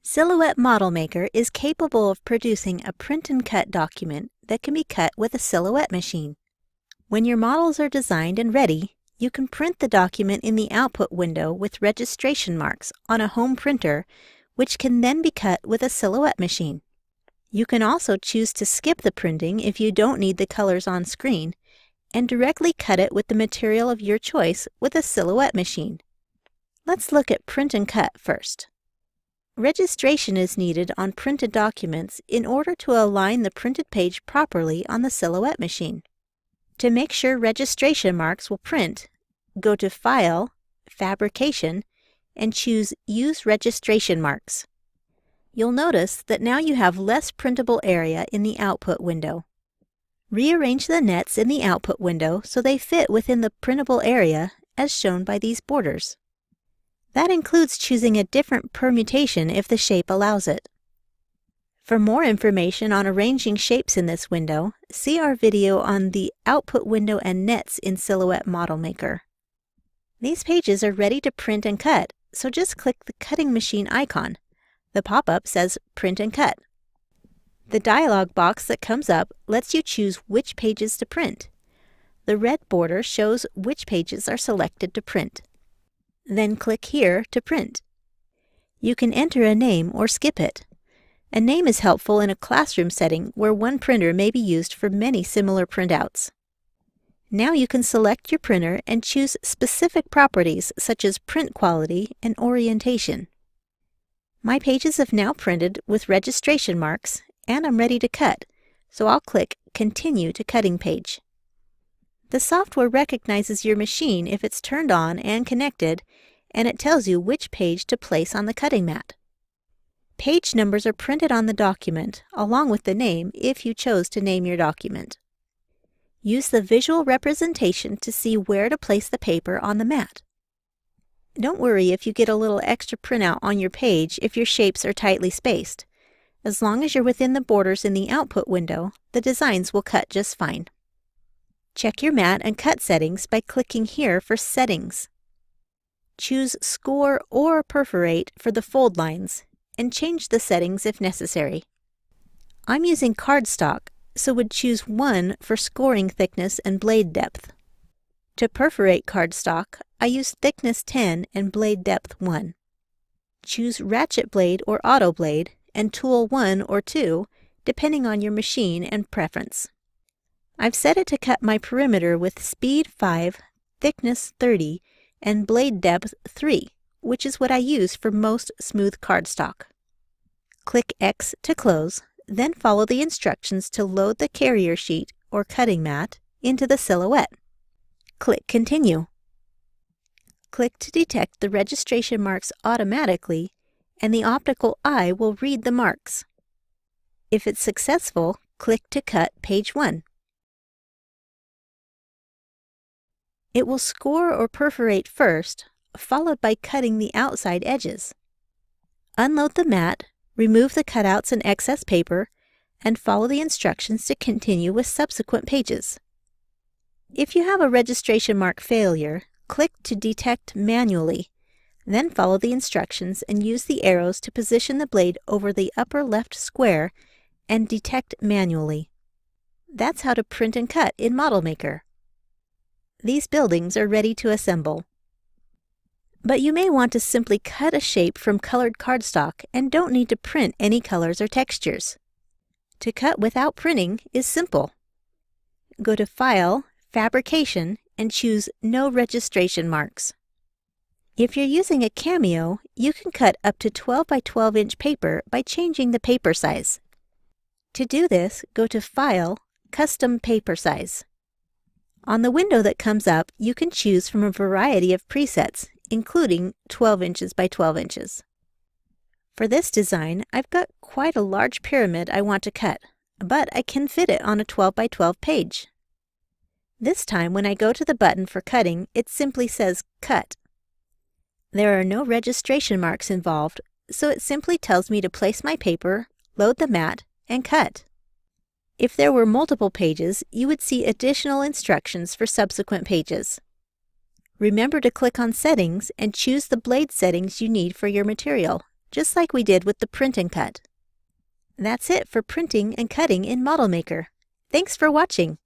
Silhouette ModelMaker is capable of producing a print and cut document that can be cut with a silhouette machine. When your models are designed and ready, you can print the document in the output window with registration marks on a home printer, which can then be cut with a silhouette machine. You can also choose to skip the printing if you don't need the colors on screen, and directly cut it with the material of your choice with a silhouette machine. Let's look at print and cut first. Registration is needed on printed documents in order to align the printed page properly on the silhouette machine. To make sure registration marks will print, go to File, Fabrication, and choose Use Registration Marks. You'll notice that now you have less printable area in the output window. Rearrange the nets in the output window so they fit within the printable area as shown by these borders. That includes choosing a different permutation if the shape allows it. For more information on arranging shapes in this window, see our video on the output window and nets in Silhouette ModelMaker. These pages are ready to print and cut, so just click the cutting machine icon. The pop-up says Print and Cut. The dialog box that comes up lets you choose which pages to print. The red border shows which pages are selected to print. Then click here to print. You can enter a name or skip it. A name is helpful in a classroom setting where one printer may be used for many similar printouts. Now you can select your printer and choose specific properties such as print quality and orientation. My pages have now printed with registration marks and I'm ready to cut, so I'll click Continue to Cutting Page. The software recognizes your machine if it's turned on and connected, and it tells you which page to place on the cutting mat. Page numbers are printed on the document, along with the name if you chose to name your document. Use the visual representation to see where to place the paper on the mat. Don't worry if you get a little extra printout on your page if your shapes are tightly spaced. As long as you're within the borders in the output window, the designs will cut just fine. Check your mat and cut settings by clicking here for Settings. Choose Score or Perforate for the fold lines, and change the settings if necessary. I'm using cardstock, so would choose 1 for scoring thickness and blade depth. To perforate cardstock, I use thickness 10 and blade depth 1. Choose ratchet blade or auto blade, and tool 1 or 2, depending on your machine and preference. I've set it to cut my perimeter with speed 5, thickness 30, and blade depth 3, which is what I use for most smooth cardstock. Click X to close, then follow the instructions to load the carrier sheet or cutting mat into the silhouette. Click Continue. Click to detect the registration marks automatically, and the optical eye will read the marks. If it's successful, click to cut page 1. It will score or perforate first, followed by cutting the outside edges. Unload the mat, remove the cutouts and excess paper, and follow the instructions to continue with subsequent pages. If you have a registration mark failure, click to detect manually, then follow the instructions and use the arrows to position the blade over the upper left square and detect manually. That's how to print and cut in ModelMaker. These buildings are ready to assemble. But you may want to simply cut a shape from colored cardstock and don't need to print any colors or textures. To cut without printing is simple. Go to File, Fabrication, and choose No Registration Marks. If you're using a Cameo, you can cut up to 12 by 12 inch paper by changing the paper size. To do this, go to File, Custom Paper Size. On the window that comes up, you can choose from a variety of presets, including 12 inches by 12 inches. For this design, I've got quite a large pyramid I want to cut, but I can fit it on a 12 by 12 page. This time, when I go to the button for cutting, it simply says Cut. There are no registration marks involved, so it simply tells me to place my paper, load the mat, and cut. If there were multiple pages, you would see additional instructions for subsequent pages. Remember to click on Settings and choose the blade settings you need for your material, just like we did with the print and cut. That's it for printing and cutting in ModelMaker. Thanks for watching.